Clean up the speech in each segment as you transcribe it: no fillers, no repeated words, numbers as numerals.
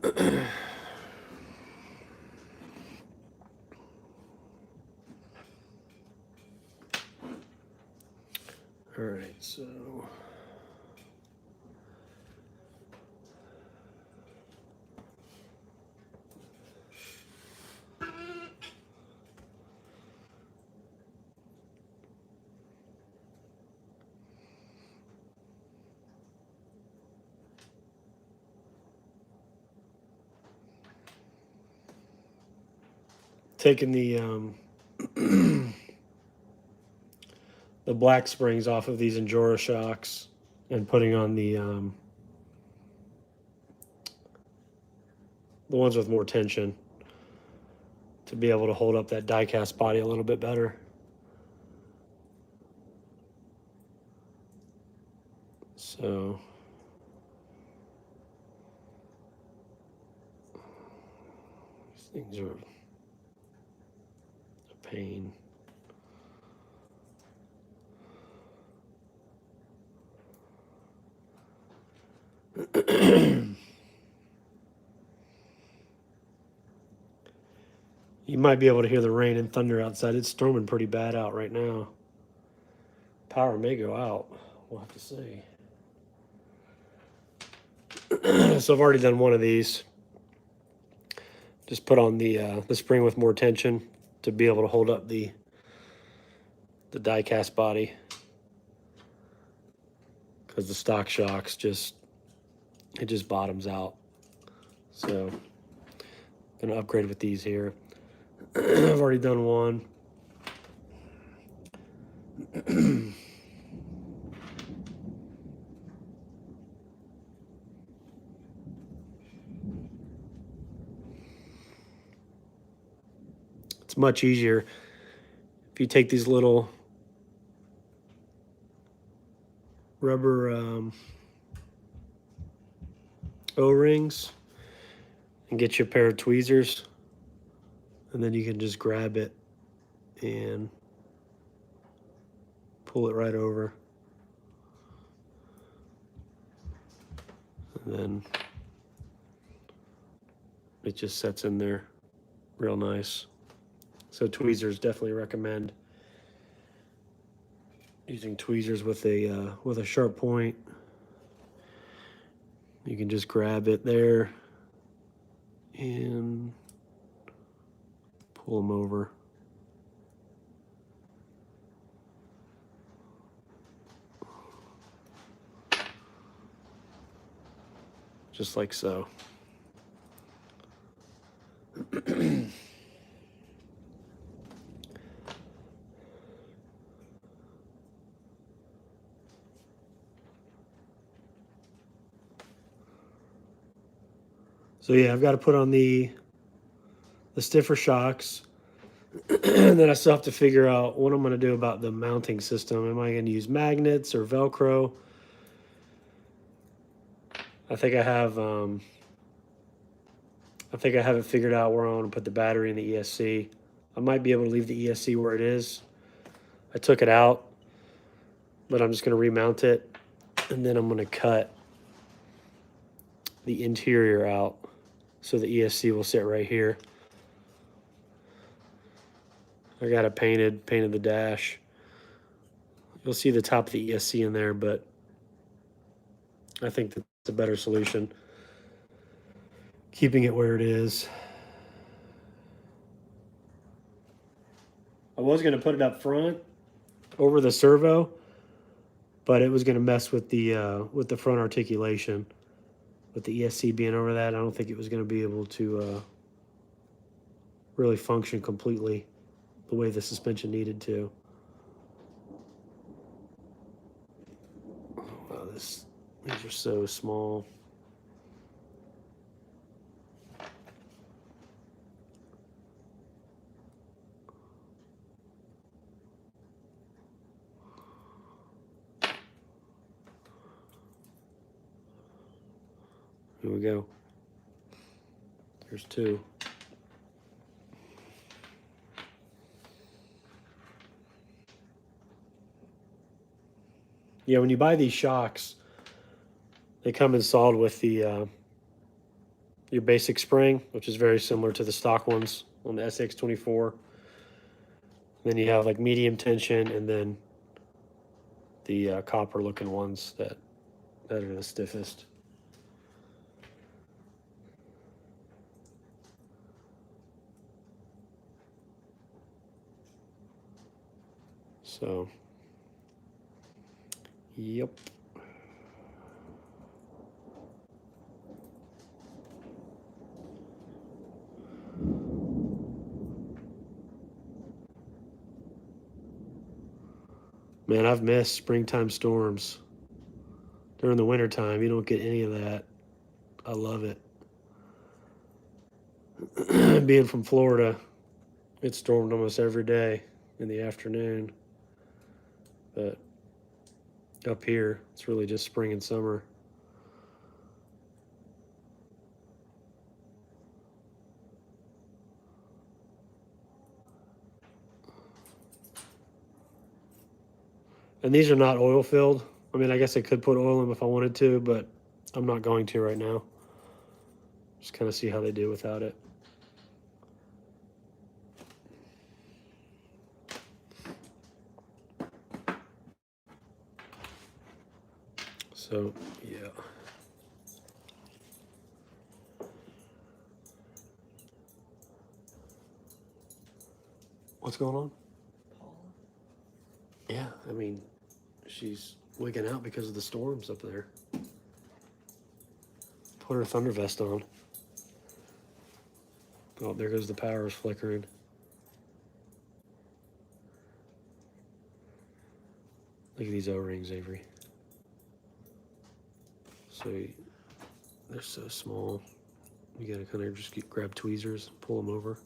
All right, so taking the black springs off of these Injora shocks and putting on the ones with more tension to be able to hold up that die cast body a little bit better. So these things are a pain. You might be able to hear the rain and thunder outside. It's storming pretty bad out right now. Power may go out. We'll have to see. So I've already done one of these. Just put on the spring with more tension to be able to hold up the die cast body, because the stock shocks just bottoms out. So I'm gonna upgrade with these here. I've already done one. It's much easier if you take these little rubber O-rings and get you a pair of tweezers, and then you can just grab it and pull it right over, and then it just sets in there real nice. So tweezers, definitely recommend using tweezers with a sharp point. You can just grab it there and pull them over. Just like so. So yeah, I've got to put on the stiffer shocks, and then I still have to figure out what I'm going to do about the mounting system. Am I going to use magnets or Velcro? I think I have it figured out where I want to put the battery in the ESC. I might be able to leave the ESC where it is. I took it out, but I'm just going to remount it, and then I'm going to cut the interior out so the ESC will sit right here. I got it painted the dash. You'll see the top of the ESC in there, but I think that's a better solution, keeping it where it is. I was going to put it up front over the servo, but it was going to mess with the front articulation. With the ESC being over that, I don't think it was going to be able to really function completely the way the suspension needed to. Oh, wow, these are so small. Here we go. There's two. Yeah, when you buy these shocks, they come installed with the your basic spring, which is very similar to the stock ones on the SCX24. Then you have like medium tension, and then the copper looking ones that are the stiffest. So, yep. Man, I've missed springtime storms. During the wintertime, you don't get any of that. I love it. Being from Florida, it stormed almost every day in the afternoon. But up here, it's really just spring and summer. And these are not oil filled. I mean, I guess I could put oil in them if I wanted to, but I'm not going to right now. Just kind of see how they do without it. So, yeah. What's going on? Paula? Yeah, I mean, she's wigging out because of the storms up there. Put her thunder vest on. Oh, there goes the power flickering. Look at these O-rings, Avery. So they're so small. You gotta kind of just grab tweezers, pull them over.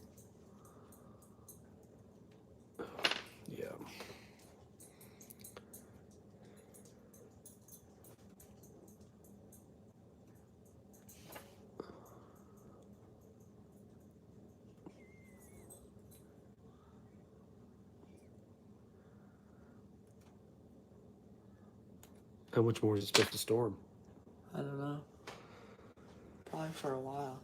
Yeah. How much more is it supposed to storm? I don't know. Probably for a while.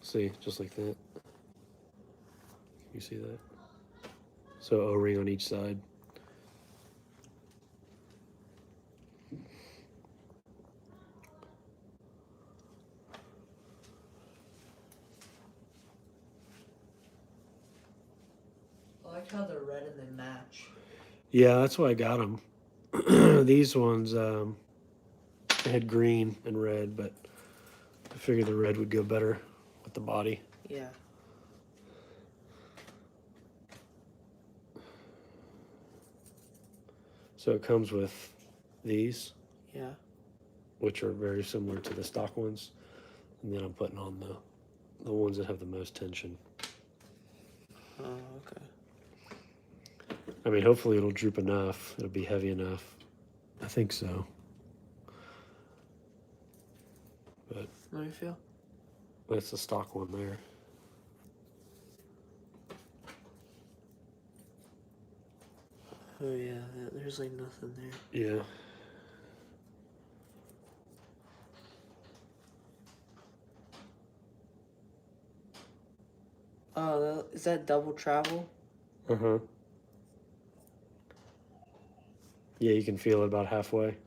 See, just like that. You see that? So O-ring on each side. I like how they're red and they match. Yeah, that's why I got them. These ones had green and red, but I figured the red would go better with the body. Yeah. So it comes with these. Yeah. Which are very similar to the stock ones. And then I'm putting on the ones that have the most tension. Oh, okay. I mean, hopefully it'll droop enough. It'll be heavy enough. I think so. But let me feel. That's the stock one there. Oh yeah, there's like nothing there. Yeah. Oh, is that double travel? Uh-huh. Yeah, you can feel it about halfway.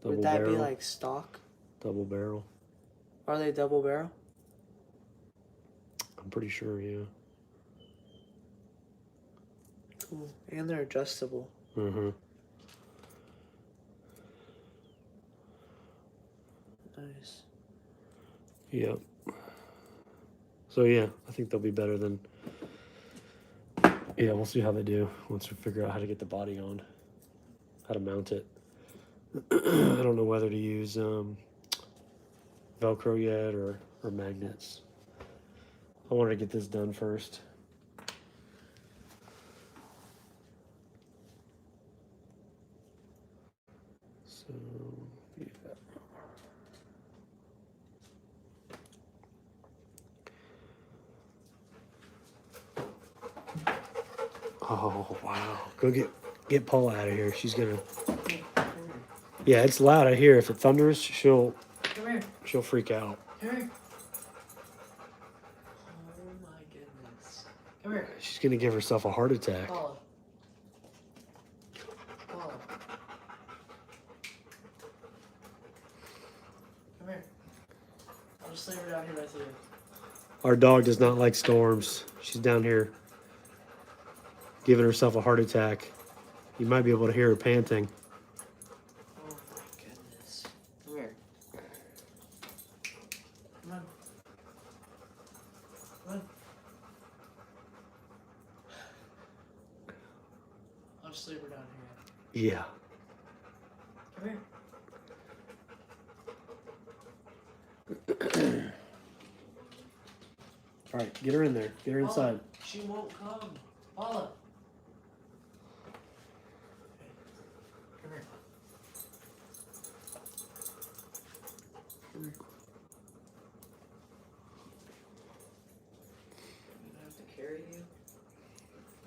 Would that be like stock? Double barrel. Are they double barrel? I'm pretty sure, yeah. Cool. And they're adjustable. Mm-hmm. Nice. Yep. So yeah, I think they'll be better than. Yeah, we'll see how they do once we figure out how to get the body on, how to mount it. I don't know whether to use Velcro yet or magnets. I wanted to get this done first. So, yeah. Oh wow! Go get Paula out of here. She's gonna. Come here. Yeah, it's loud. I hear. If it thunders, she'll Come here. freak out. Come here. Oh my goodness. Come here. She's gonna give herself a heart attack. Paula. Paula. Come here. I'll just leave her down here with you. Our dog does not like storms. She's down here giving herself a heart attack. You might be able to hear her panting. Oh my goodness. Come here. Come on. Come on. I'll just leave her down here. Yeah. Come here. All right, get her in there. Get her inside. Paula, she won't come. Paula. Come here. Come here. I have to carry you.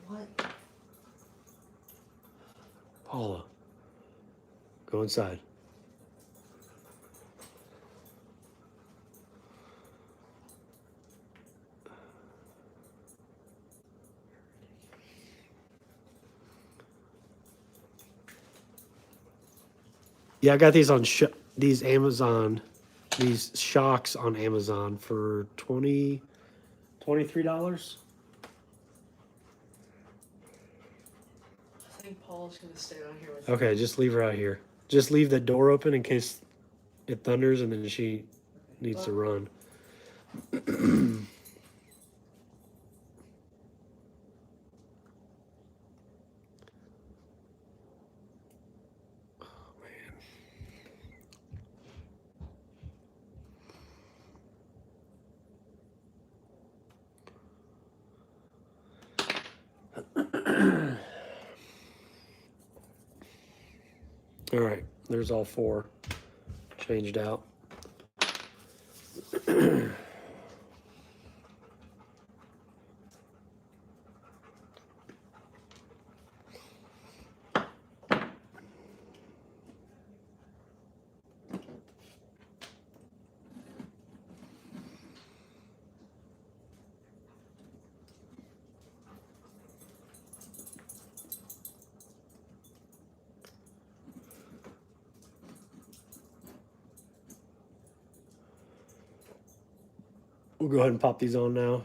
What? Paula, go inside. Yeah, I got these on these shocks on Amazon for $23. I think Paula's gonna stay out here with me. Okay, just leave her out here. Just leave the door open in case it thunders and then she needs to run. All right, there's all four changed out. We'll go ahead and pop these on now.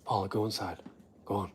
Paula, go inside. Go on.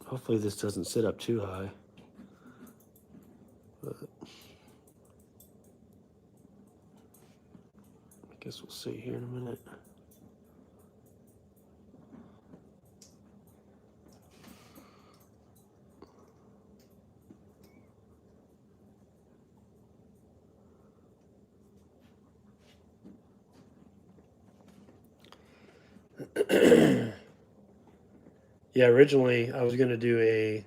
Hopefully this doesn't sit up too high. But I guess we'll see here in a minute. Yeah, originally I was going to do a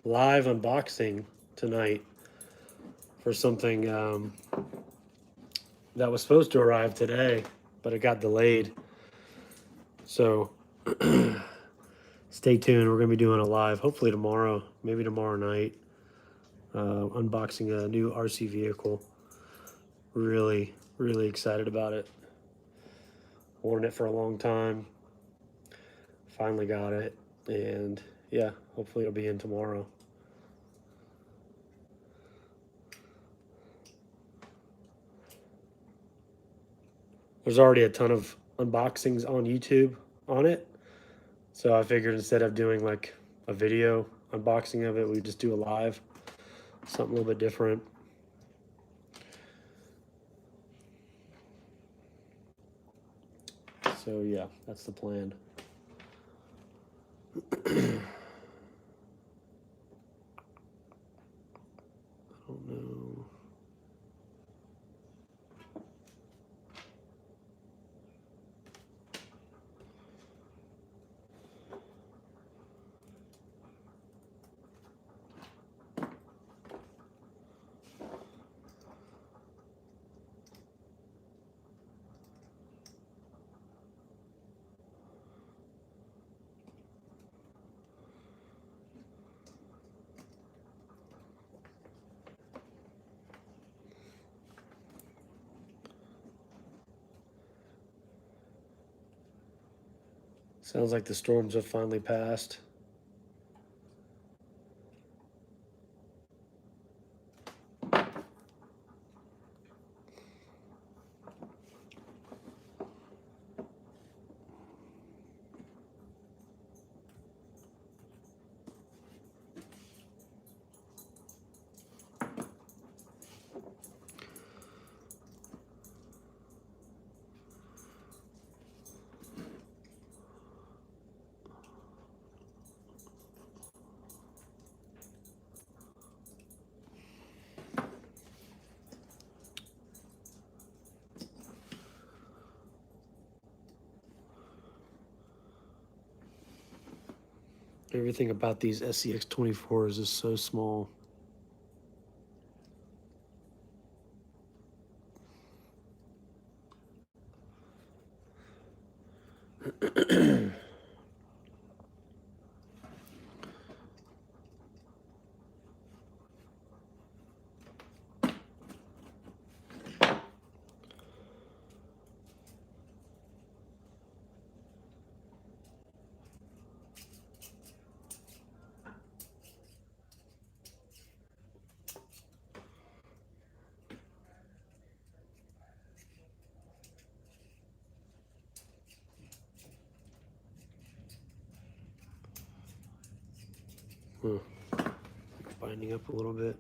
live unboxing tonight for something that was supposed to arrive today, but it got delayed. So stay tuned. We're going to be doing a live, hopefully tomorrow, maybe tomorrow night, unboxing a new RC vehicle. Really, really excited about it. Wanted it for a long time. Finally got it. And yeah, hopefully it'll be in tomorrow. There's already a ton of unboxings on YouTube on it. So I figured instead of doing like a video unboxing of it, we just do a live, something a little bit different. So yeah, that's the plan. I don't know. Sounds like the storms have finally passed. Everything about these SCX24s is so small. Binding up a little bit.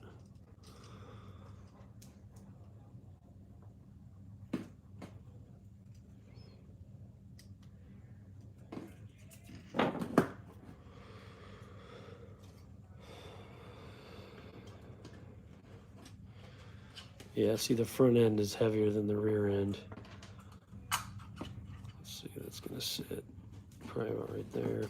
Yeah, see the front end is heavier than the rear end. Let's see, that's gonna sit probably about right there.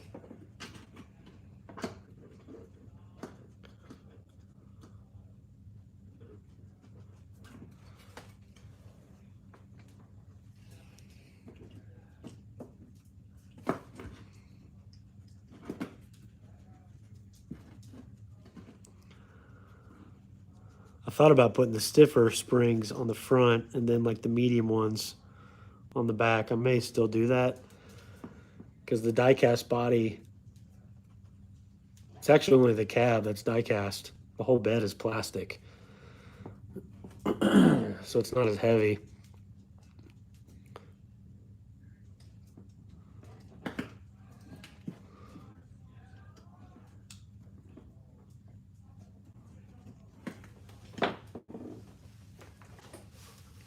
I thought about putting the stiffer springs on the front and then like the medium ones on the back. I may still do that because the die-cast body, it's actually only the cab that's die-cast. The whole bed is plastic. So it's not as heavy.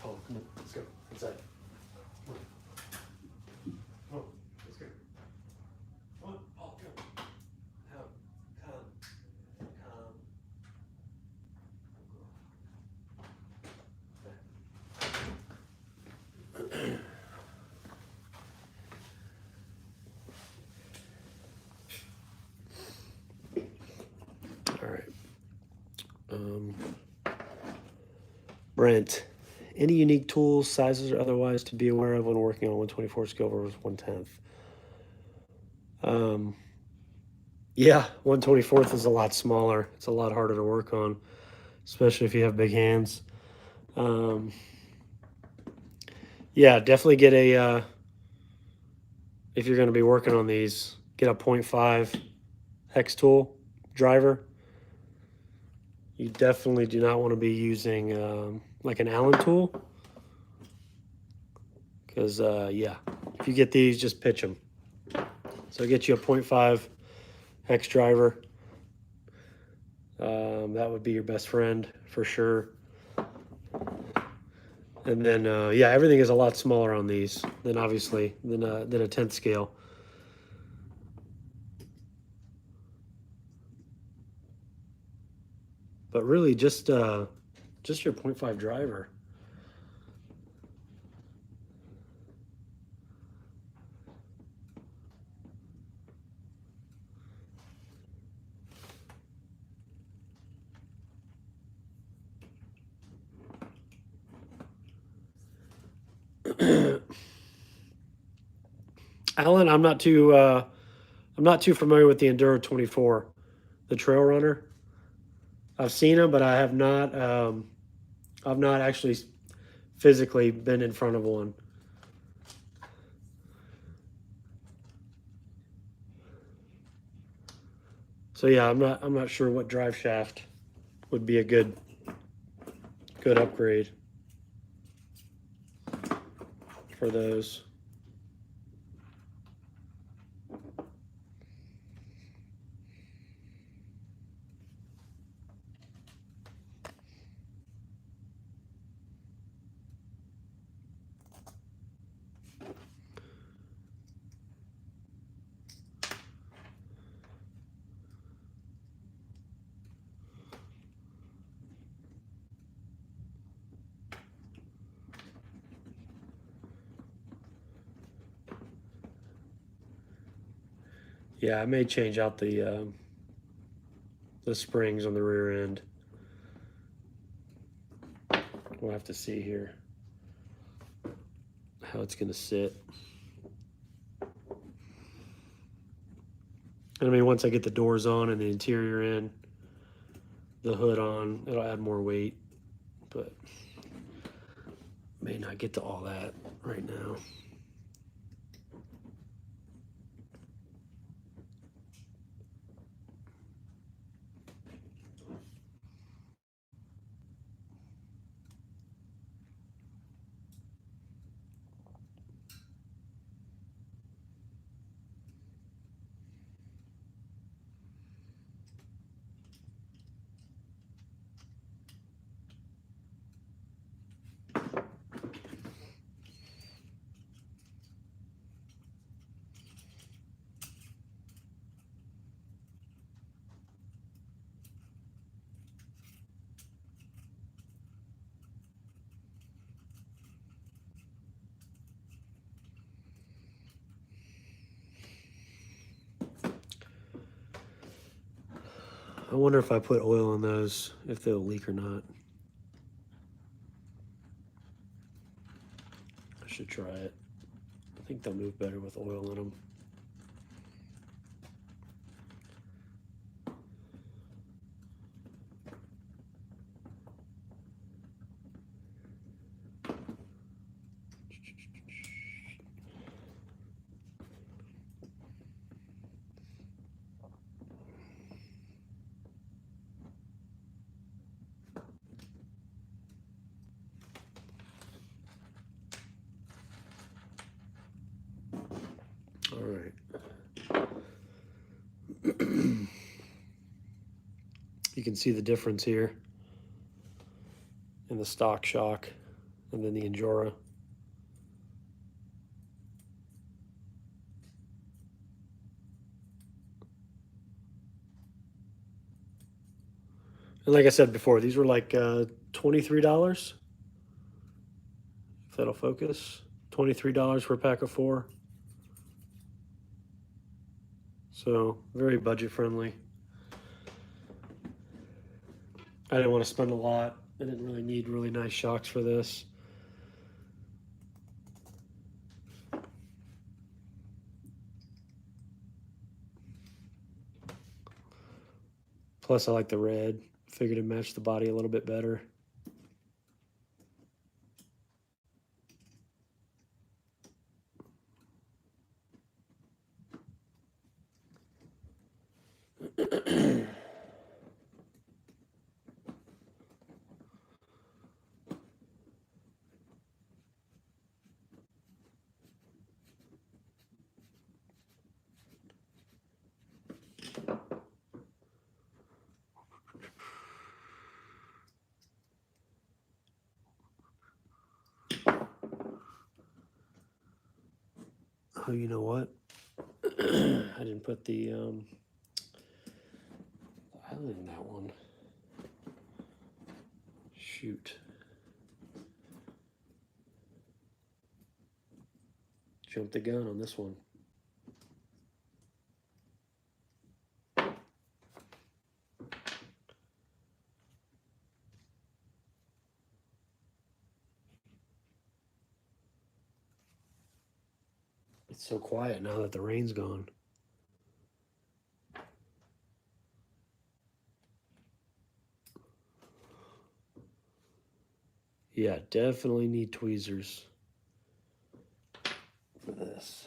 Oh, come on, let's go inside. Come on. Oh, let's go. Come on, oh, go. Come. Brent, any unique tools, sizes, or otherwise to be aware of when working on 124 scale versus 1/10? Yeah, 1/24 is a lot smaller. It's a lot harder to work on, especially if you have big hands. Yeah, definitely get a, if you're going to be working on these, get a 0.5 hex tool driver. You definitely do not want to be using like an Allen tool, because yeah, if you get these, just pitch them. So get you a 0.5 hex driver. That would be your best friend for sure. And then yeah, everything is a lot smaller on these than obviously than a 10th scale. But really, just your 0.5 driver. Alan, I'm not too familiar with the Enduro 24, the trail runner. I've seen them, but I have not. I've not actually physically been in front of one. So yeah, I'm not sure what drive shaft would be a good upgrade for those. Yeah, I may change out the springs on the rear end. We'll have to see here how it's going to sit. And I mean, once I get the doors on and the interior in, the hood on, it'll add more weight, but may not get to all that right now. I wonder if I put oil in those, if they'll leak or not. I should try it. I think they'll move better with oil in them. All right. You can see the difference here in the stock shock and then the Injora. And like I said before, these were like $23, if that'll focus. $23 for a pack of 4. So very budget friendly. I didn't want to spend a lot. I didn't really need really nice shocks for this. Plus, I like the red. Figured it matched the body a little bit better. Oh, you know what? I didn't put the island in that one. Shoot. Jumped the gun on this one. It's so quiet now that the rain's gone. Yeah, definitely need tweezers for this.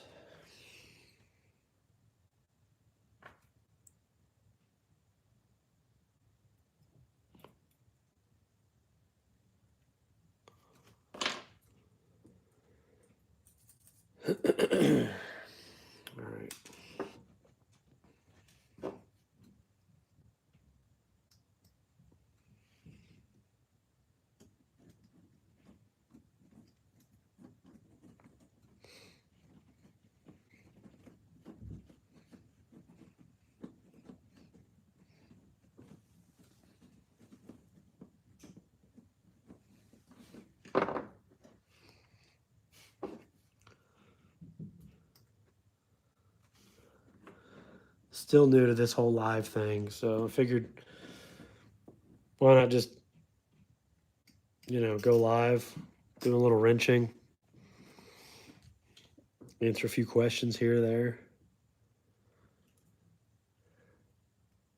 All right. Still new to this whole live thing, so I figured why not just, go live, do a little wrenching, answer a few questions here or there.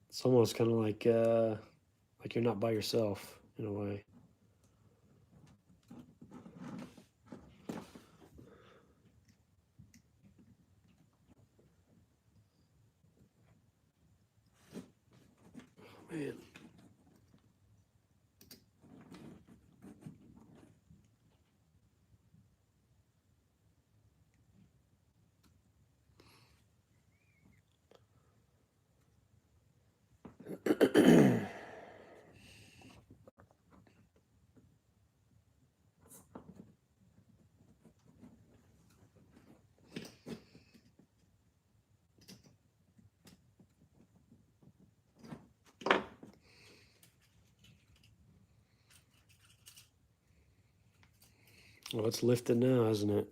It's almost kind of like you're not by yourself in a way. Oh, man. Well, it's lifted now, isn't it?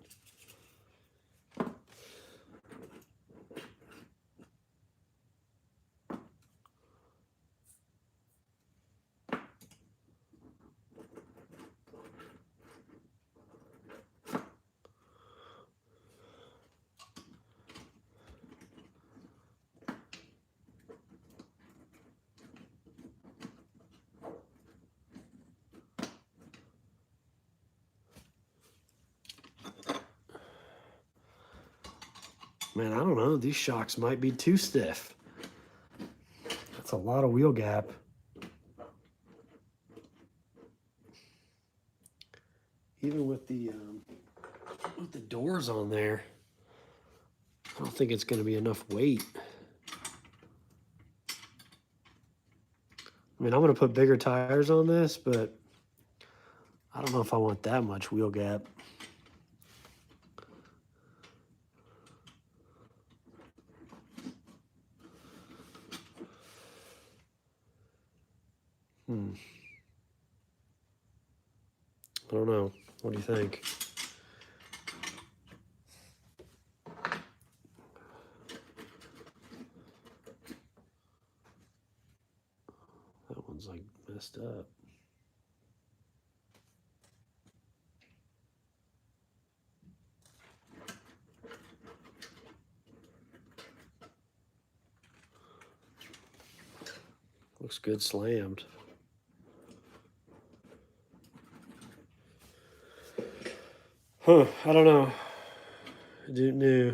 Man, I don't know. These shocks might be too stiff. That's a lot of wheel gap. Even with the doors on there, I don't think it's going to be enough weight. I mean, I'm going to put bigger tires on this, but I don't know if I want that much wheel gap. I don't know. What do you think? That one's like messed messed up. Looks good slammed. Huh, I don't know. I didn't know.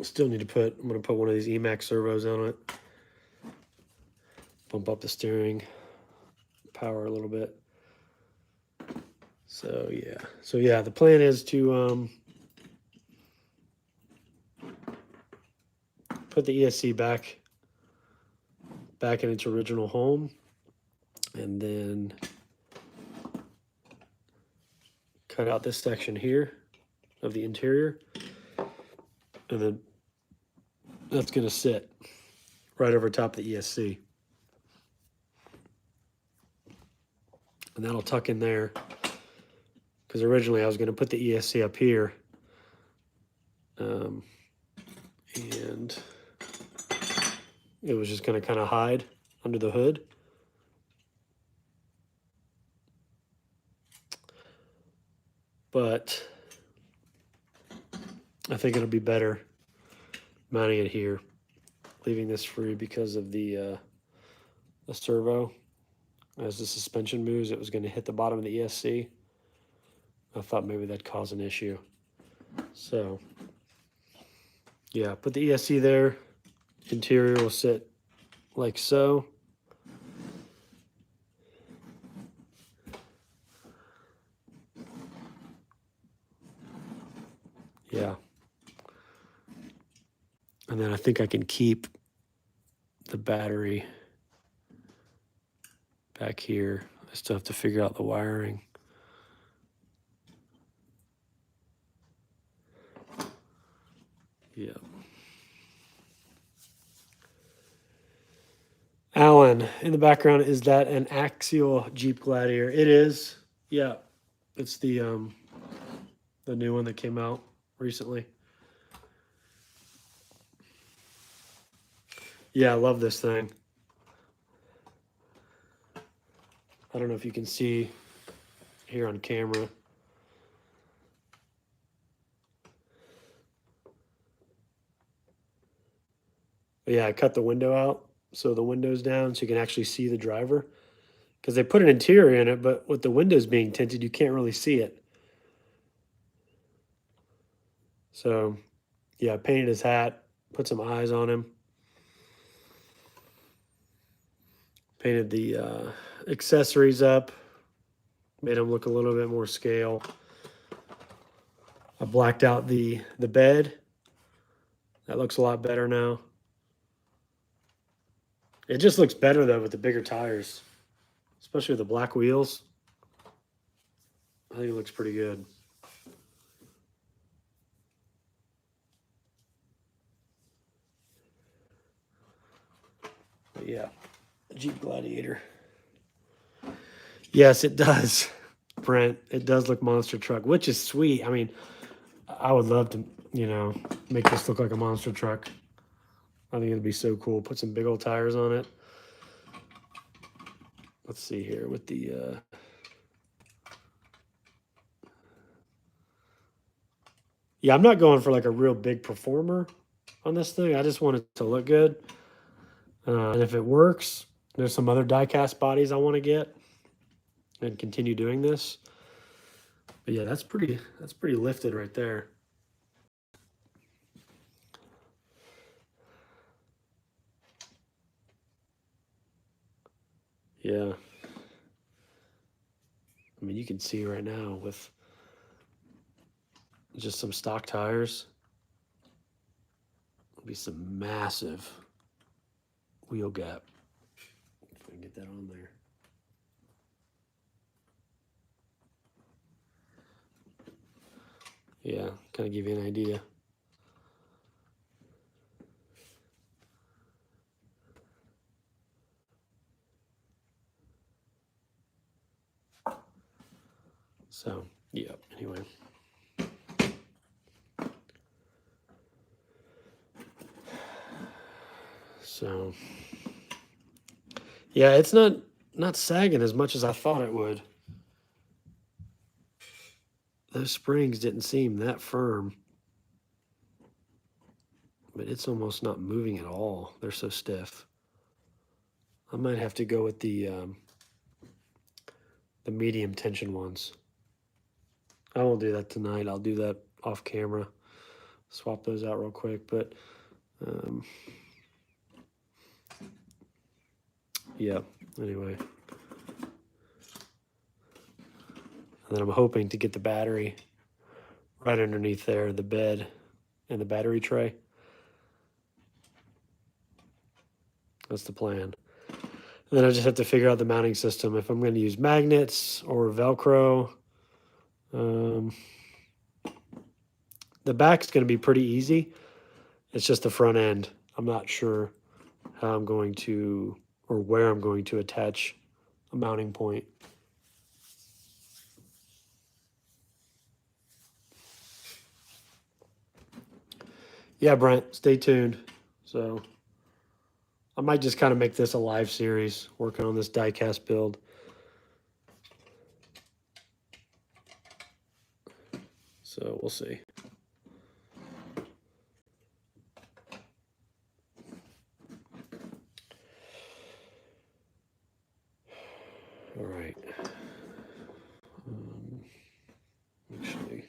Still need to put, I'm going to put one of these EMAX servos on it. Bump up the steering power a little bit. So yeah, the plan is to put the ESC back in its original home, and then cut out this section here of the interior, and then that's going to sit right over top of the ESC, and that'll tuck in there, because originally I was going to put the ESC up here, and it was just going to kind of hide under the hood. But I think it'll be better mounting it here, leaving this free because of the servo. As the suspension moves, it was going to hit the bottom of the ESC. I thought maybe that'd cause an issue. So yeah, put the ESC there. Interior will sit like so. Yeah. And then I think I can keep the battery back here. I still have to figure out the wiring. Yeah. Alan, in the background, is that an Axial Jeep Gladiator? It is. Yeah. It's the new one that came out recently. Yeah, I love this thing. I don't know if you can see here on camera. But yeah, I cut the window out so the window's down so you can actually see the driver. Because they put an interior in it, but with the windows being tinted, you can't really see it. So yeah, I painted his hat, put some eyes on him. Painted the accessories up, made him look a little bit more scale. I blacked out the bed. That looks a lot better now. It just looks better though with the bigger tires, especially with the black wheels. I think it looks pretty good. But yeah, Jeep Gladiator. Yes, it does, Brent. It does look monster truck, which is sweet. I mean, I would love to, make this look like a monster truck. I think it'd be so cool. Put some big old tires on it. Let's see here with the yeah, I'm not going for like a real big performer on this thing. I just want it to look good. And if it works, there's some other die-cast bodies I want to get and continue doing this. But yeah, that's pretty lifted right there. Yeah. I mean, you can see right now with just some stock tires, it'll be some massive wheel gap. If I can get that on there. Yeah, kind of give you an idea. So, yeah. Anyway. So, yeah, it's not sagging as much as I thought it would. Those springs didn't seem that firm, but it's almost not moving at all. They're so stiff. I might have to go with the medium tension ones. I won't do that tonight. I'll do that off camera. Swap those out real quick, but yeah, anyway. And then I'm hoping to get the battery right underneath there, the bed and the battery tray. That's the plan. And then I just have to figure out the mounting system, if I'm going to use magnets or Velcro. The back's going to be pretty easy. It's just the front end. I'm not sure how I'm going to, or where I'm going to attach a mounting point. Yeah, Brent, stay tuned. So I might just kind of make this a live series, working on this die-cast build. So we'll see. All right. Actually,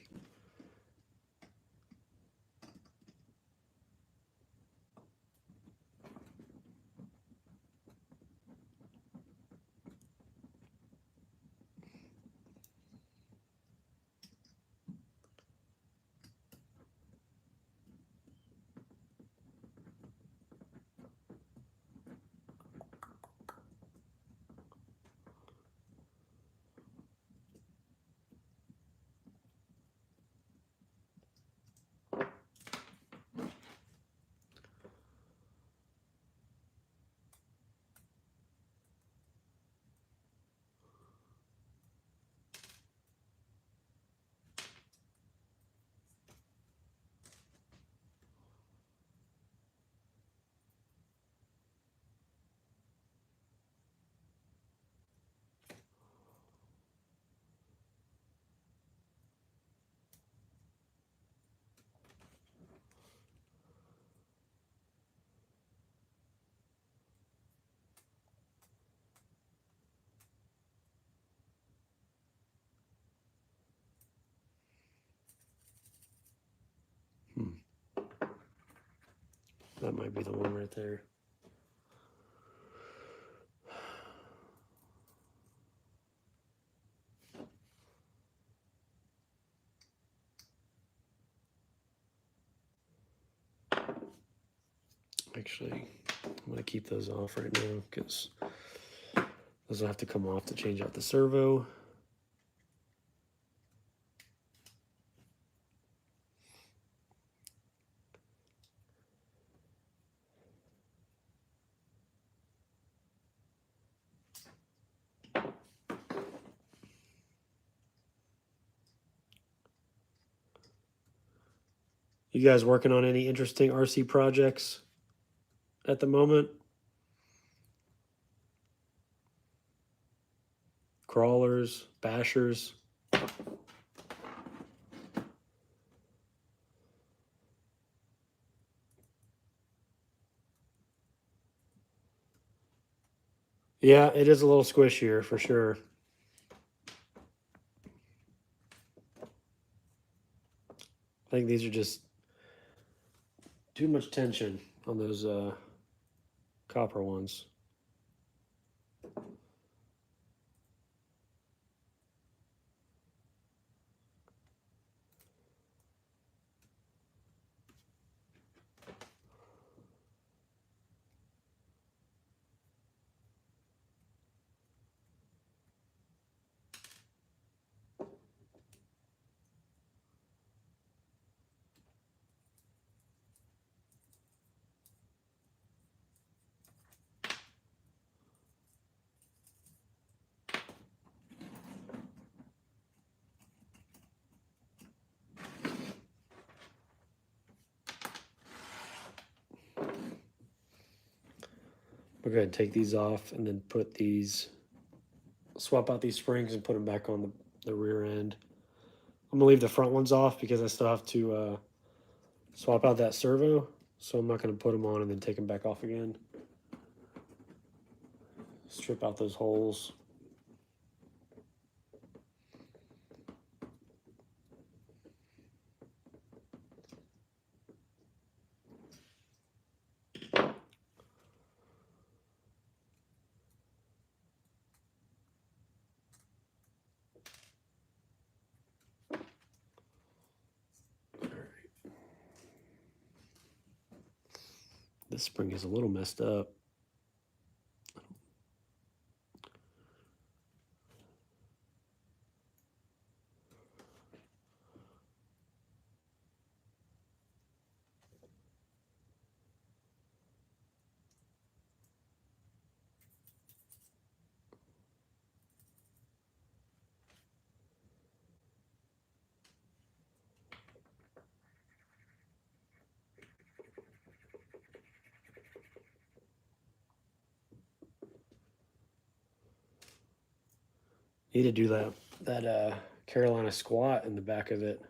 that might be the one right there. Actually, I'm going to keep those off right now because those will have to come off to change out the servo. You guys working on any interesting RC projects at the moment? Crawlers, bashers? Yeah, it is a little squishier for sure. I think these are just too much tension on those copper ones. We'll go ahead and take these off and then put these, swap out these springs and put them back on the rear end. I'm gonna leave the front ones off because I still have to swap out that servo. So I'm not gonna put them on and then take them back off again. Strip out those holes. This spring is a little messed up. Need to do that Carolina squat in the back of it.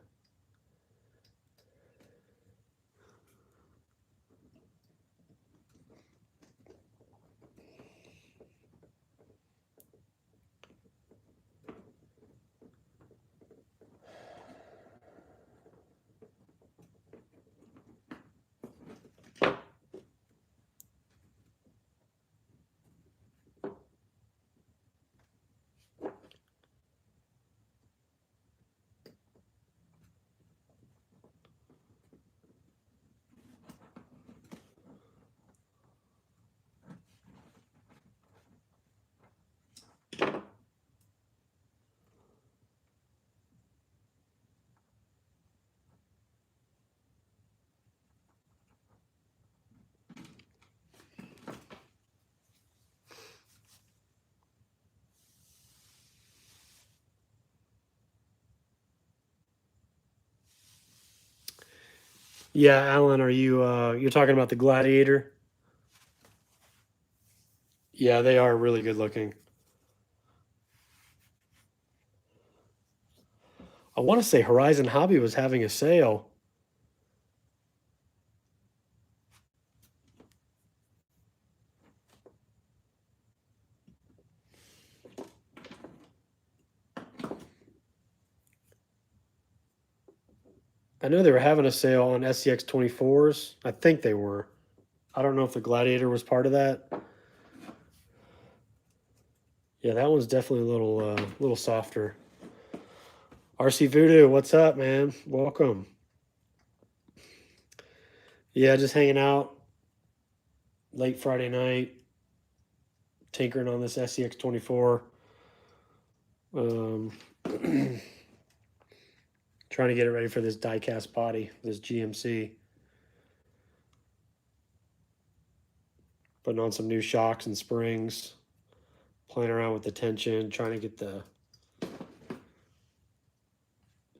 Yeah, Alan, are you you're talking about the Gladiator? Yeah, they are really good looking. I want to say Horizon Hobby was having a sale. I know they were having a sale on SCX24s. I think they were. I don't know if the Gladiator was part of that. Yeah, that one's definitely a little softer. RC Voodoo, what's up, man? Welcome. Yeah, just hanging out late Friday night, tinkering on this SCX24. Trying to get it ready for this die-cast body, this GMC. Putting on some new shocks and springs. Playing around with the tension, trying to get the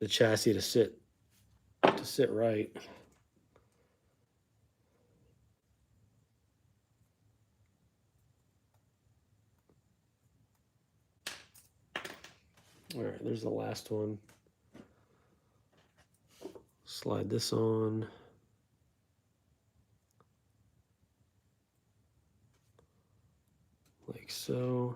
chassis to sit right. All right, there's the last one. Slide this on. Like so.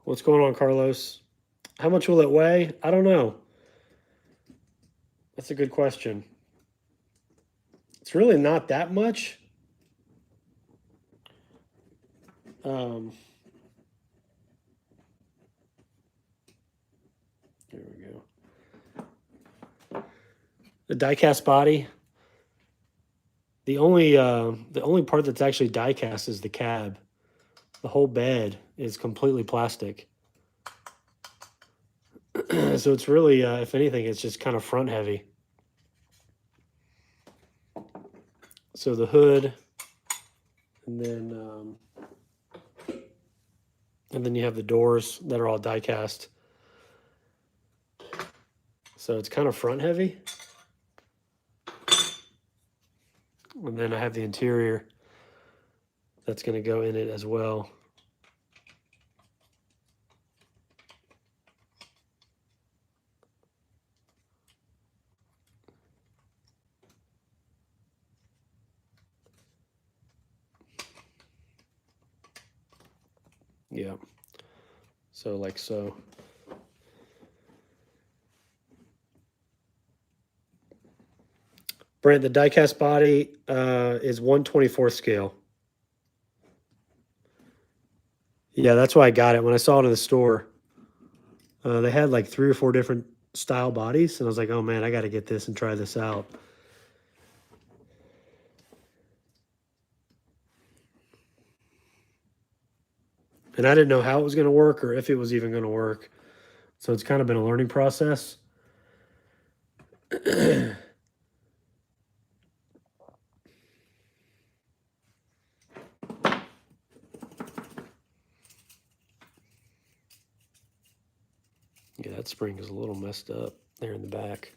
What's going on, Carlos? How much will it weigh? I don't know. That's a good question. It's really not that much. There we go. The die-cast body. The only part that's actually die-cast is the cab. The whole bed is completely plastic. So it's really, if anything, it's just kind of front heavy. So the hood, and then you have the doors that are all die cast. So it's kind of front heavy. And then I have the interior that's going to go in it as well. Yeah. So like so. Brent, the diecast body is 1/24 scale. Yeah, that's why I got it. When I saw it in the store, they had like 3 or 4 different style bodies, and I was like, oh man, I got to get this and try this out. And I didn't know how it was going to work or if it was even going to work. So it's kind of been a learning process. Yeah, that spring is a little messed up there in the back.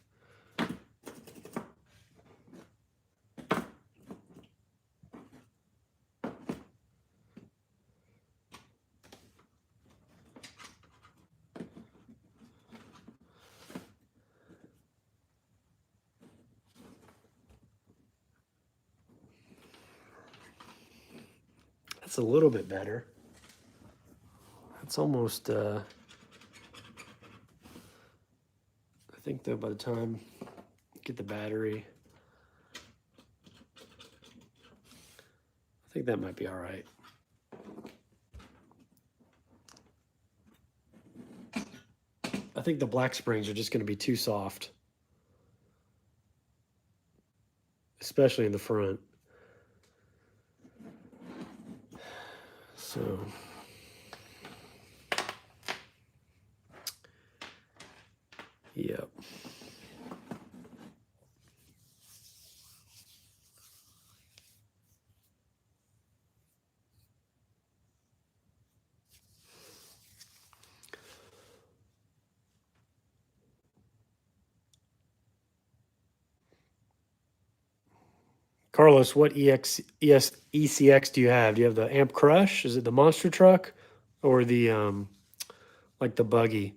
That's a little bit better. That's almost, I think though by the time I get the battery, I think that might be all right. I think the black springs are just going to be too soft, especially in the front. So yep. Carlos, what ECX do you have? Do you have the Amp Crush? Is it the monster truck or the like the buggy?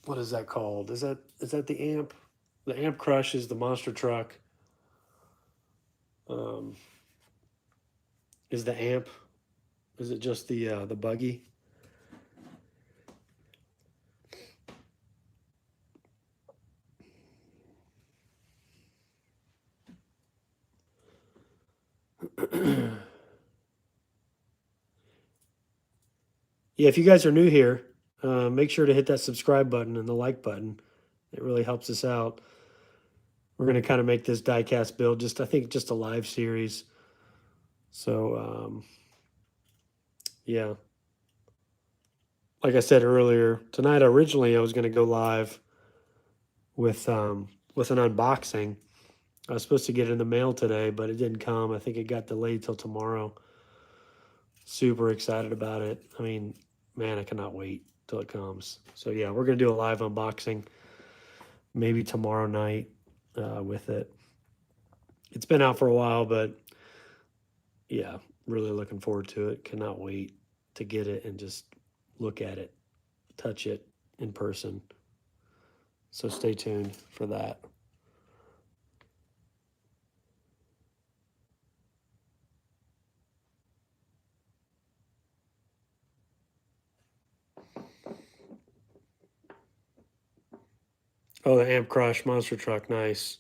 What is that called? Is that the Amp? The Amp Crush is the monster truck. Is the Amp? Is it just the buggy? Yeah, if you guys are new here, make sure to hit that subscribe button and the like button. It really helps us out. We're going to kind of make this diecast build I think just a live series. So, yeah. Like I said earlier, tonight originally I was going to go live with an unboxing. I was supposed to get it in the mail today, but it didn't come. I think it got delayed till tomorrow. Super excited about it. I mean, man, I cannot wait till it comes. So yeah, we're going to do a live unboxing maybe tomorrow night with it. It's been out for a while, but yeah, really looking forward to it. Cannot wait to get it and just look at it, touch it in person. So stay tuned for that. Oh, the Amp Crush monster truck, nice.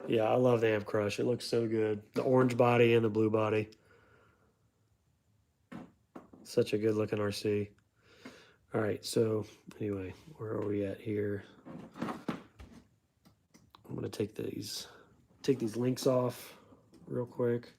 Yeah, I love the Amp Crush. It looks so good. The orange body and the blue body. Such a good looking RC. All right, so anyway, where are we at here? I'm gonna take these take these links off real quick.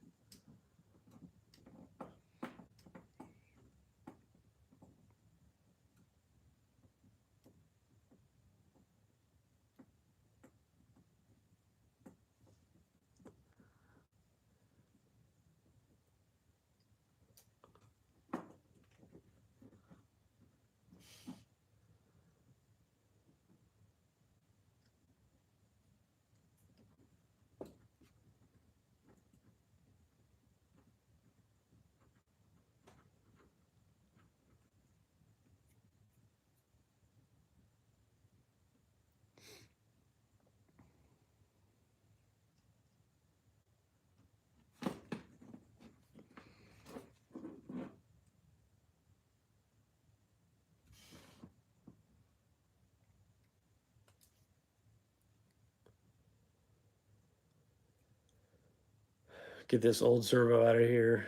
Get this old servo out of here.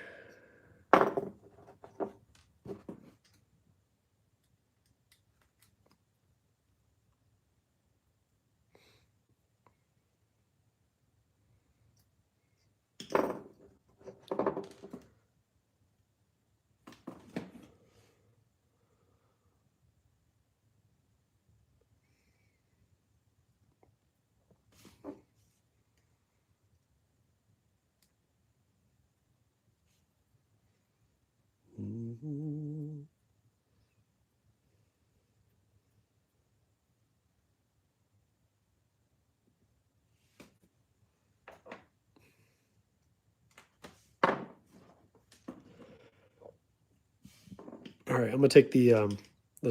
All right, I'm gonna take the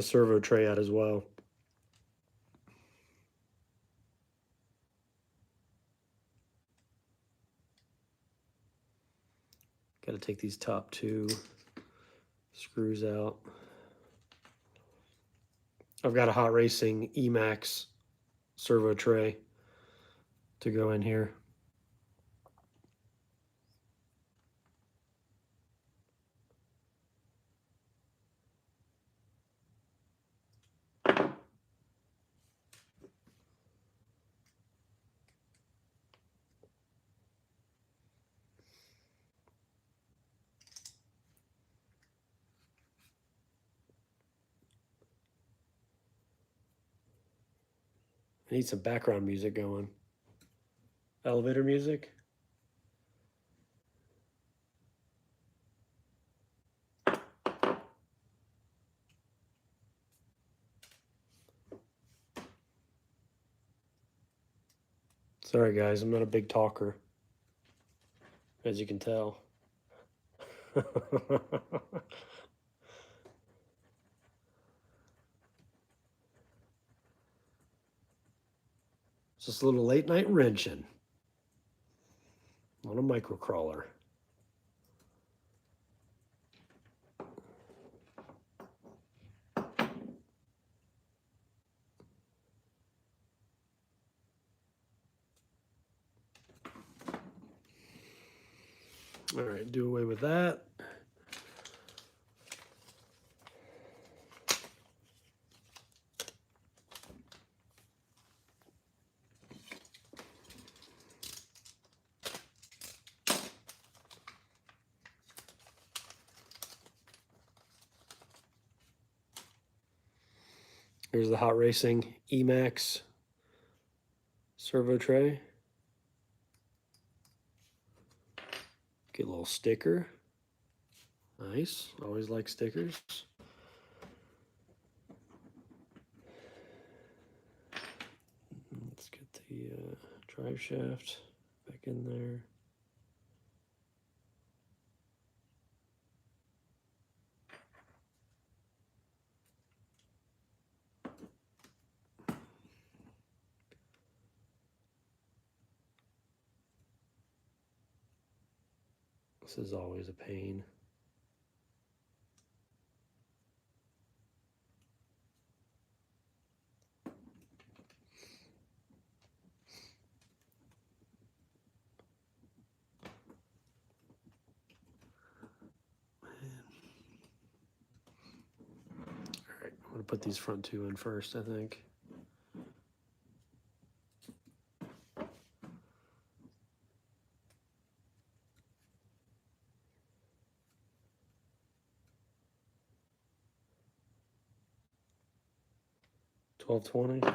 servo tray out as well. Got to take these top two screws out. I've got a hot racing EMAX servo tray to go in here. I need some background music going. Elevator music. Sorry guys, I'm not a big talker, as you can tell. Just a little late night wrenching on a microcrawler. All right, do away with that. Here's the hot racing EMAX servo tray. Get a little sticker. Nice. Always like stickers. Let's get the drive shaft back in there. This is always a pain. All right, I'm gonna put these front two in first, I think. 1220.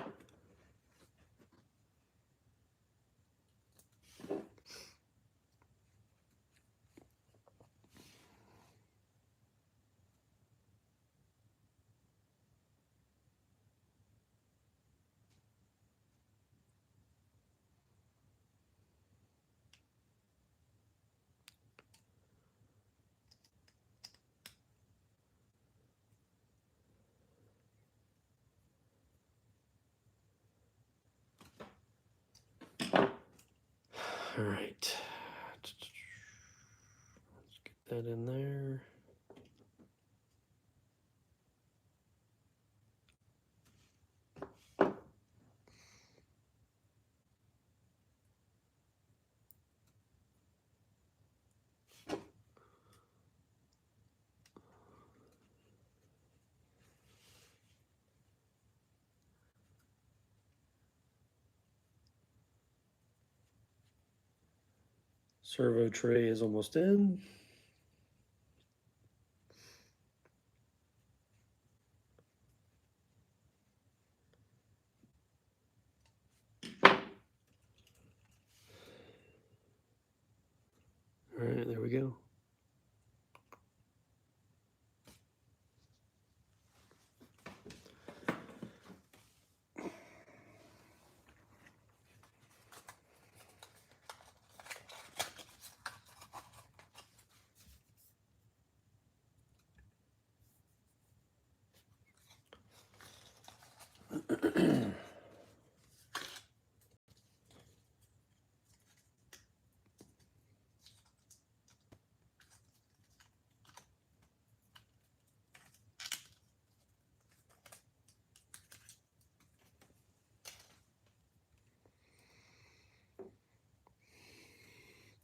All right. Let's get that in there. Servo tray is almost in. All right, there we go.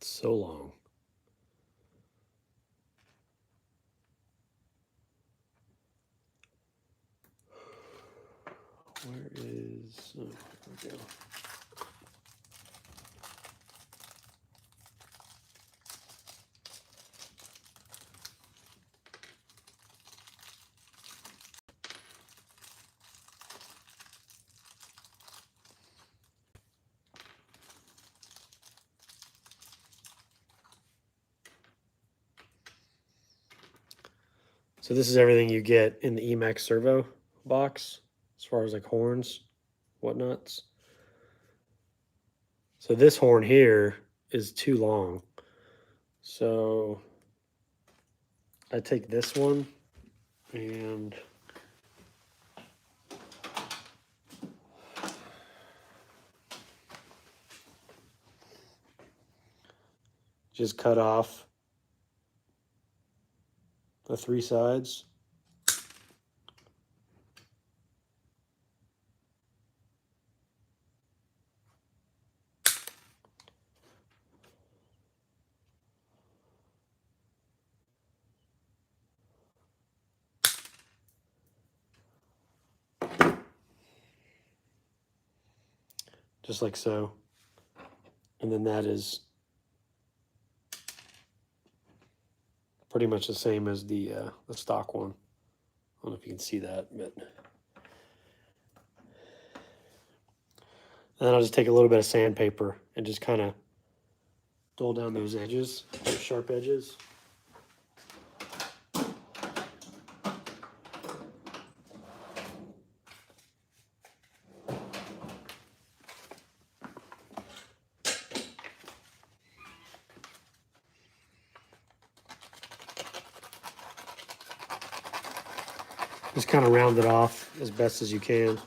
So long. Where is, oh, there we go. So this is everything you get in the EMAX servo box, as far as like horns, whatnots. So this horn here is too long. So I take this one and just cut off the 3 sides. Just like so. And then that is pretty much the same as the stock one. I don't know if you can see that, but. And then I'll just take a little bit of sandpaper and just kind of dull down those edges, those sharp edges. Just kind of round it off as best as you can.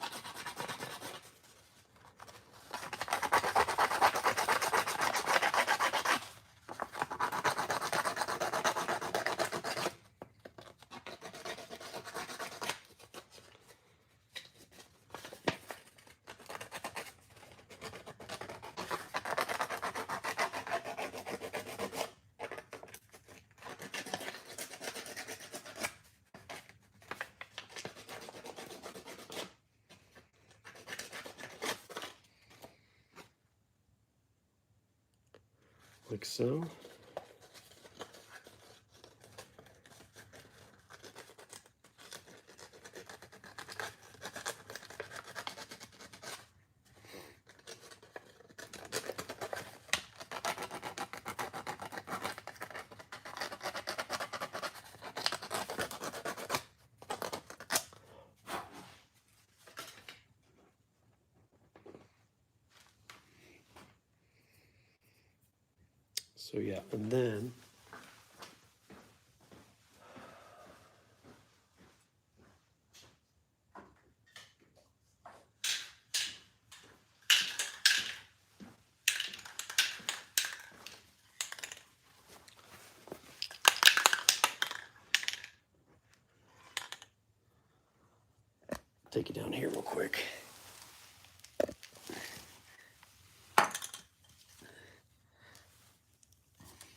Like so. So yeah, and then take it down here real quick.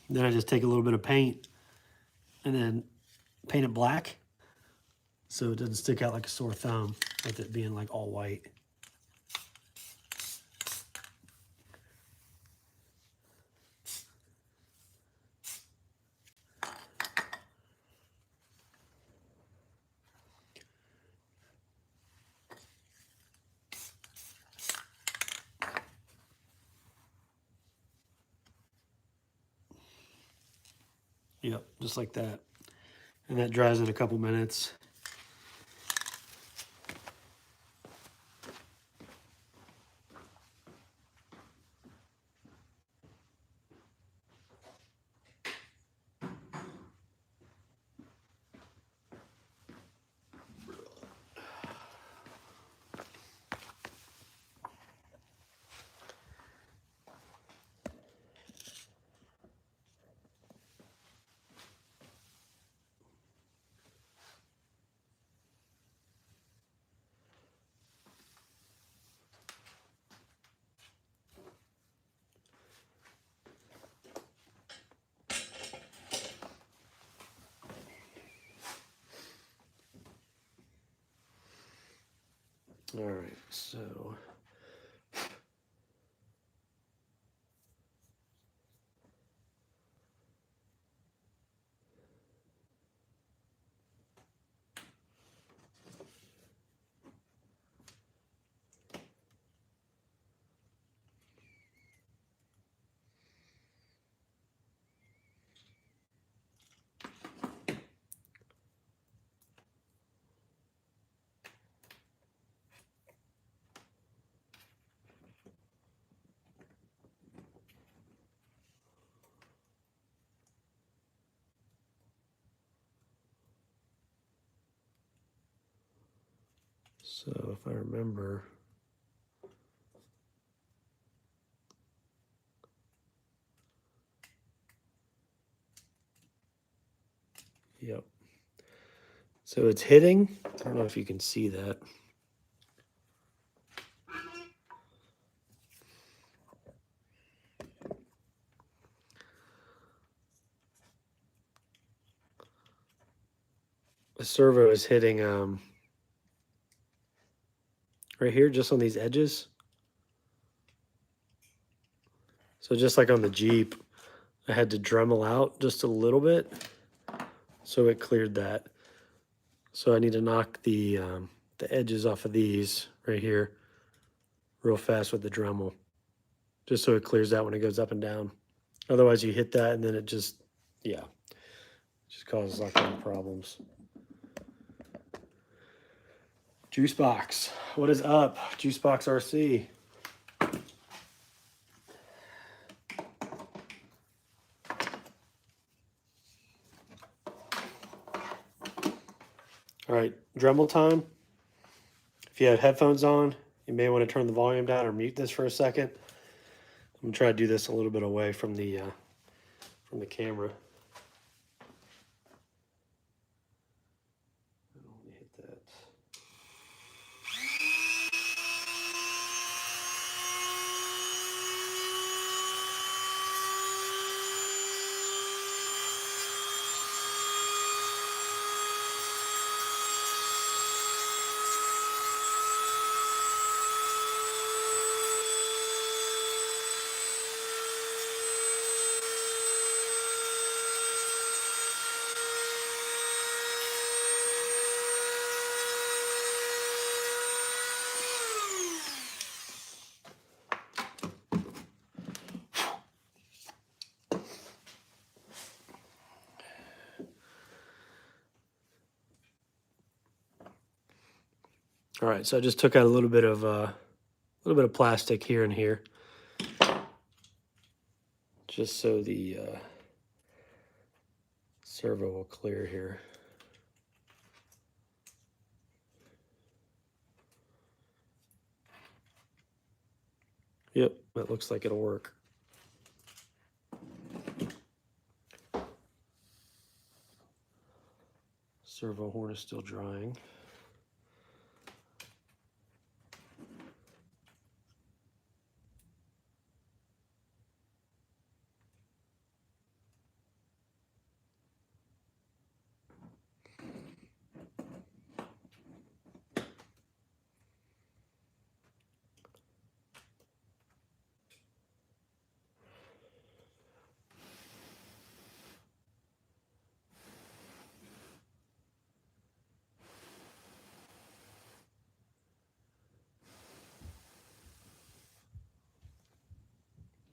Then I just take a little bit of paint and then paint it black so it doesn't stick out like a sore thumb with it being like all white. Yep, just like that. And that dries in a couple minutes. All right, so if I remember, yep. So it's hitting. I don't know if you can see that. The servo is hitting right here, just on these edges. So just like on the Jeep, I had to Dremel out just a little bit, so it cleared that. So I need to knock the edges off of these right here real fast with the Dremel, just so it clears out when it goes up and down. Otherwise you hit that and then it just, yeah, just causes all kinds of problems. Juice box, what is up? Juice box RC. All right, Dremel time. If you have headphones on, you may want to turn the volume down or mute this for a second. I'm gonna try to do this a little bit away from the camera. I don't want to hit that. All right, so I just took out a little bit of plastic here and here, just so the servo will clear here. Yep, that looks like it'll work. Servo horn is still drying.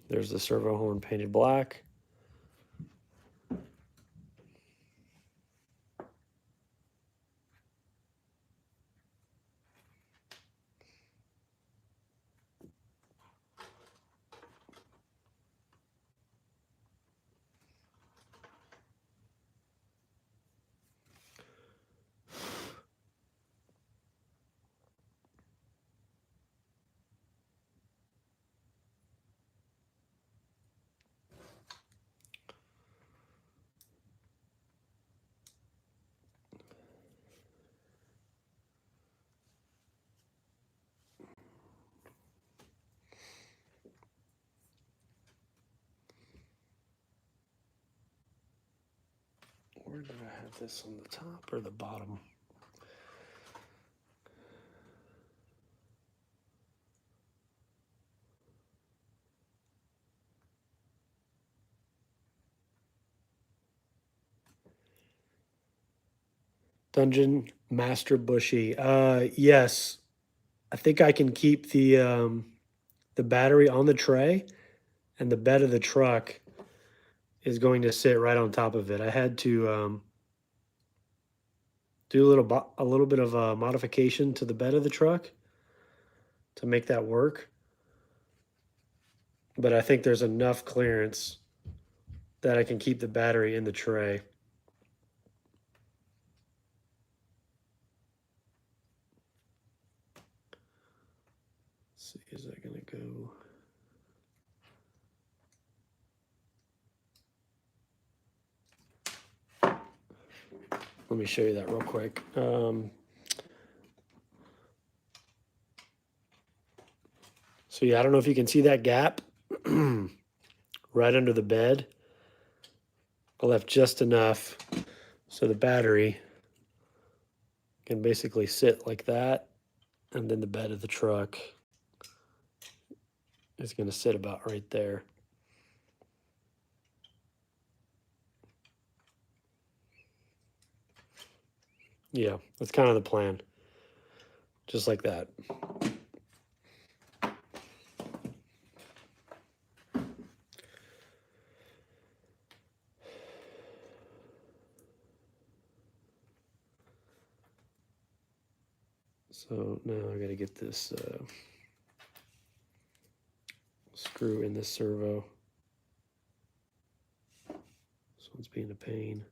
There's the servo horn painted black. Where did I have this, on the top or the bottom? Dungeon Master Bushy. Yes, I think I can keep the battery on the tray, and the bed of the truck is going to sit right on top of it. I had to do a little bit of a modification to the bed of the truck to make that work. But I think there's enough clearance that I can keep the battery in the tray. Let's see, is that going to go? Let me show you that real quick. So yeah, I don't know if you can see that gap right under the bed. I left just enough so the battery can basically sit like that, and then the bed of the truck is going to sit about right there. Yeah, that's kind of the plan. Just like that. So now I got to get this screw in this servo. This one's being a pain.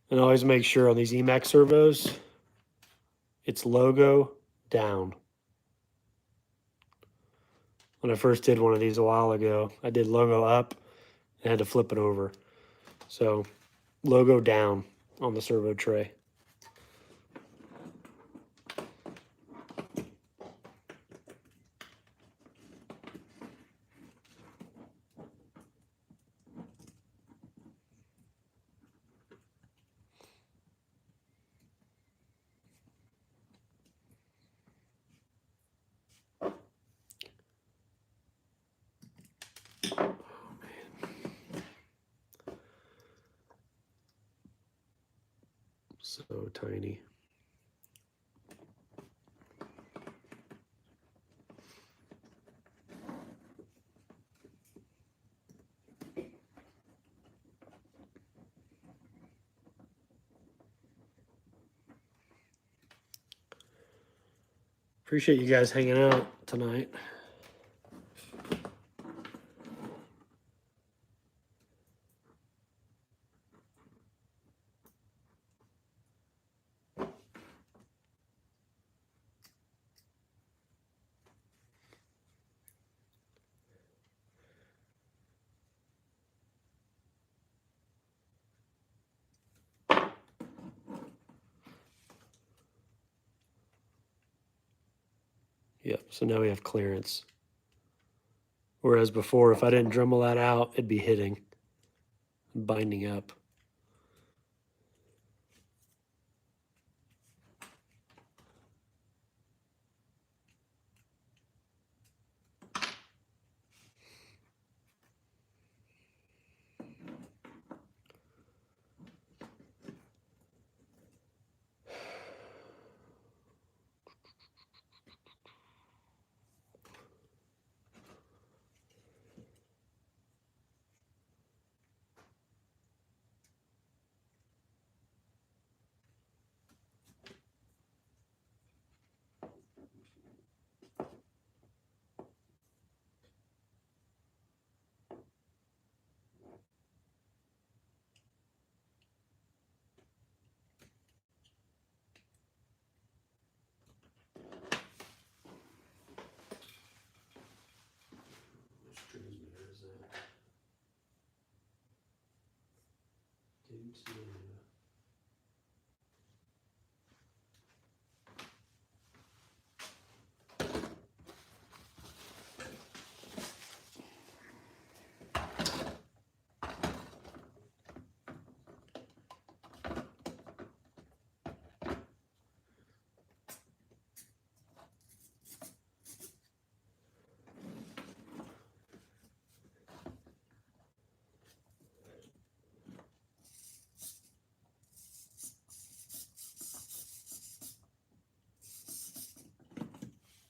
And always make sure on these EMAX servos, it's logo down. when I first did one of these a while ago. I did logo up and had to flip it over. So logo down on the servo tray. So tiny. Appreciate you guys hanging out tonight. Yep, so now we have clearance. Whereas before, if I didn't Dremel that out, it'd be hitting, binding up.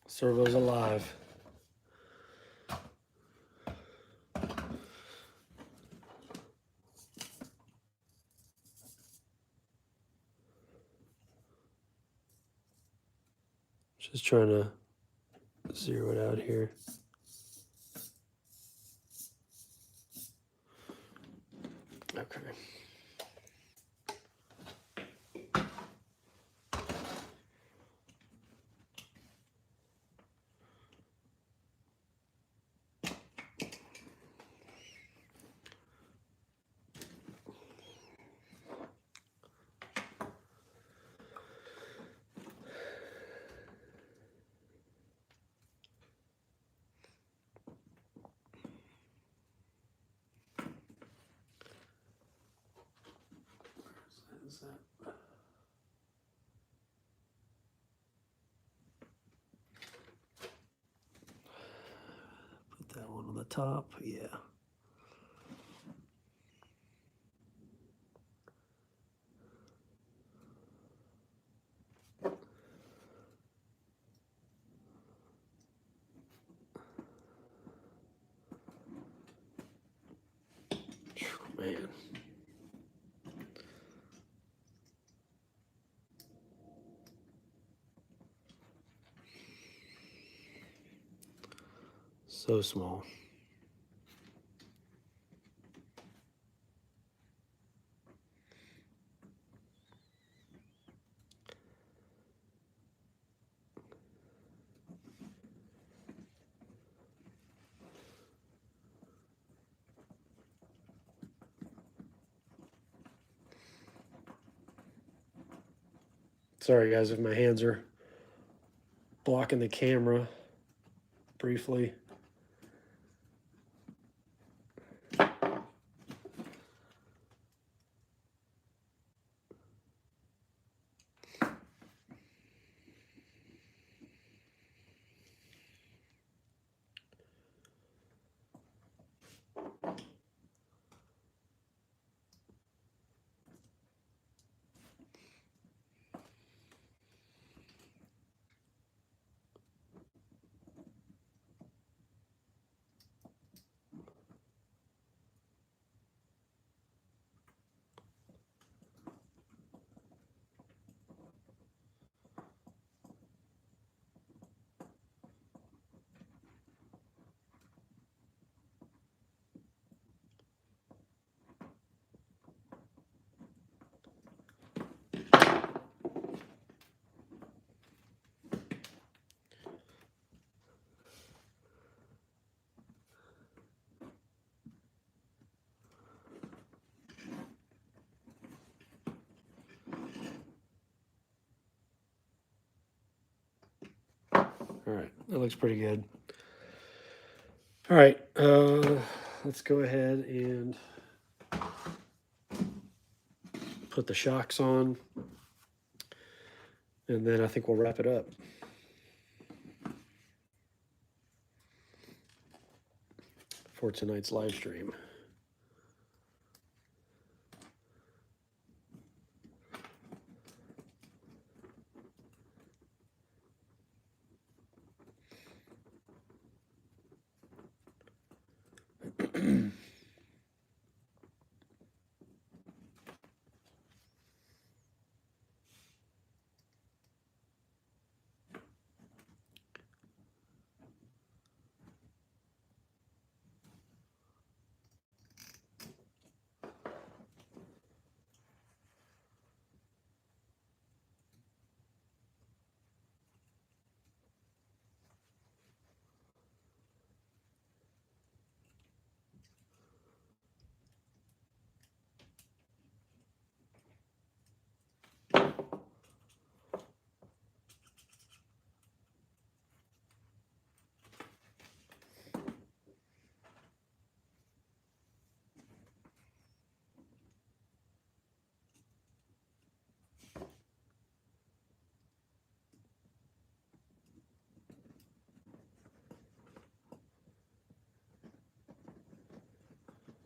Servo's alive. Just trying to zero it out here. Okay. Is that? Put that one on the top, yeah. Man. So small. Sorry guys if my hands are blocking the camera briefly. All right, that looks pretty good. All right, let's go ahead and put the shocks on, and then I think we'll wrap it up. For tonight's live stream.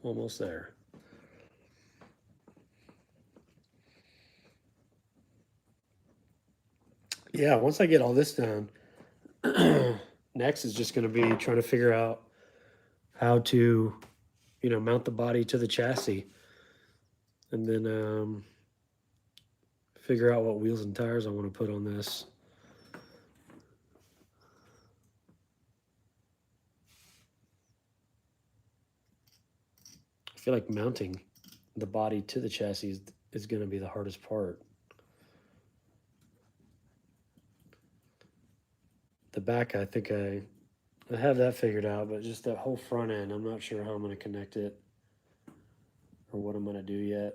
Almost there. Yeah, once I get all this done, next is just going to be trying to figure out how to, mount the body to the chassis, and then figure out what wheels and tires I want to put on this. I feel like mounting the body to the chassis is going to be the hardest part. The back, I think I have that figured out, but just that whole front end, I'm not sure how I'm going to connect it or what I'm going to do yet.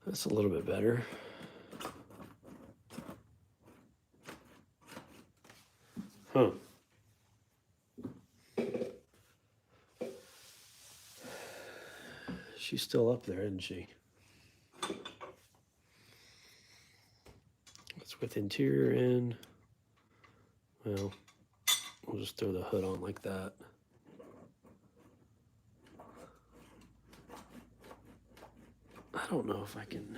That's a little bit better. Huh. She's still up there, isn't she? It's with interior in. Well, we'll just throw the hood on like that. I don't know if I can.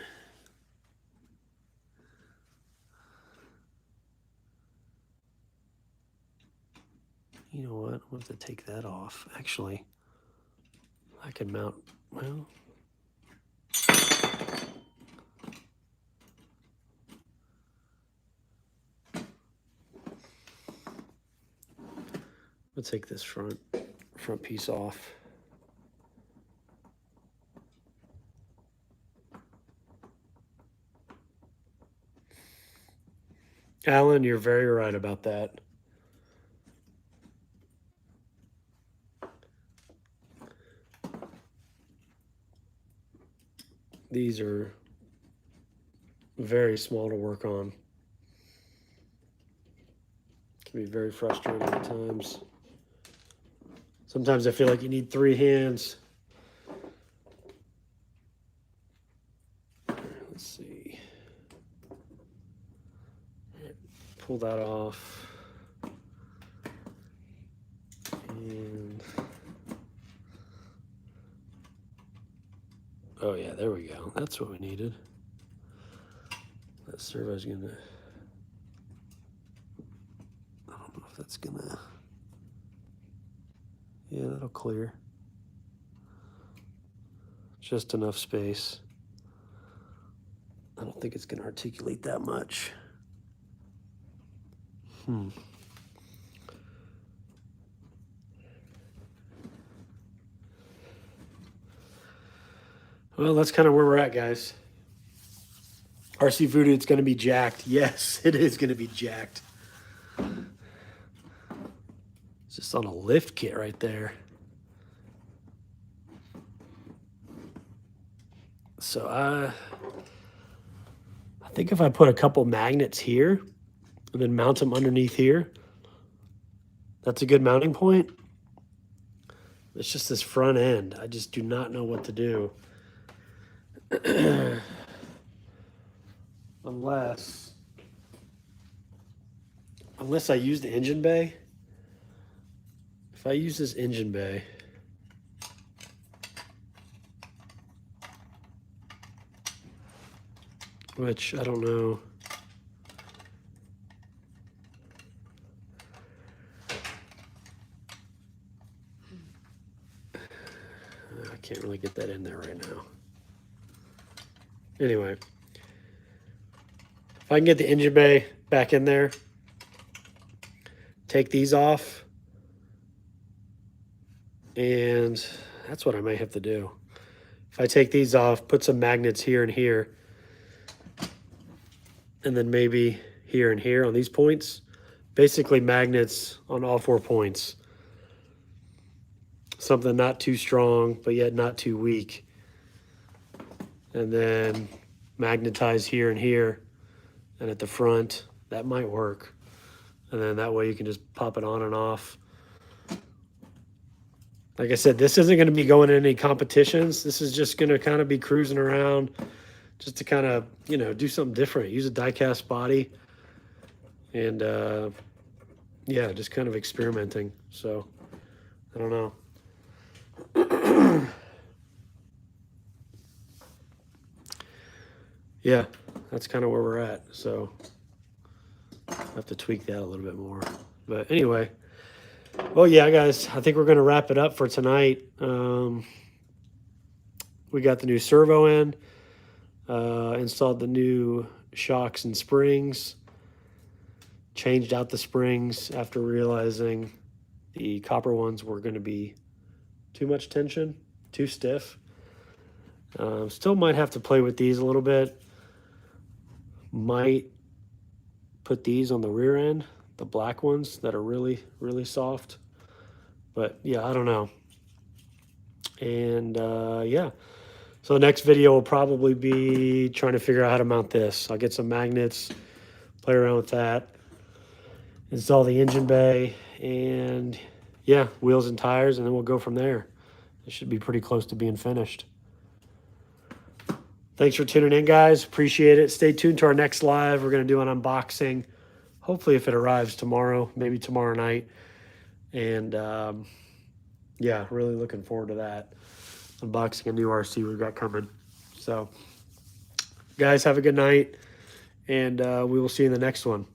You know what? I'll have to take that off. Actually, I can mount, well, I'll take this front piece off. Alan, you're very right about that. These are very small to work on. Can be very frustrating at times. Sometimes I feel like you need 3 hands. Let's see. Pull that off. And oh yeah, there we go. That's what we needed. That servo's gonna, I don't know if that's gonna, yeah, that'll clear. Just enough space. I don't think it's gonna articulate that much. Well, that's kind of where we're at, guys. RC Voodoo, it's going to be jacked. Yes, it is going to be jacked. It's just on a lift kit right there. So I think if I put a couple magnets here and then mount them underneath here, that's a good mounting point. It's just this front end. I just do not know what to do. Unless I use the engine bay. If I use this engine bay, which I don't know. I can't really get that in there right now. Anyway, if I can get the engine bay back in there, take these off, and that's what I might have to do. If I take these off, put some magnets here and here, and then maybe here and here on these points, basically magnets on all 4 points. Something not too strong, but yet not too weak. And then magnetize here and here, and at the front, that might work. And then that way you can just pop it on and off. Like I said, this isn't going to be going in any competitions. This is just going to kind of be cruising around just to kind of, you know, do something different. Use a die-cast body. And, yeah, just kind of experimenting. So, I don't know. Yeah, that's kind of where we're at. So, I have to tweak that a little bit more. But anyway, well, yeah, guys, I think we're going to wrap it up for tonight. We got the new servo in, installed the new shocks and springs, changed out the springs after realizing the copper ones were going to be too much tension, too stiff. Still might have to play with these a little bit. Might put these on the rear end, the black ones that are really, really soft. But yeah, I don't know. And yeah, so the next video will probably be trying to figure out how to mount this. I'll get some magnets, play around with that, install the engine bay, and yeah, wheels and tires, and then we'll go from there. It should be pretty close to being finished. Thanks for tuning in, guys. Appreciate it. Stay tuned to our next live. We're going to do an unboxing. Hopefully, if it arrives tomorrow, maybe tomorrow night. And yeah, really looking forward to that. Unboxing a new RC we've got coming. So, guys, have a good night. And we will see you in the next one.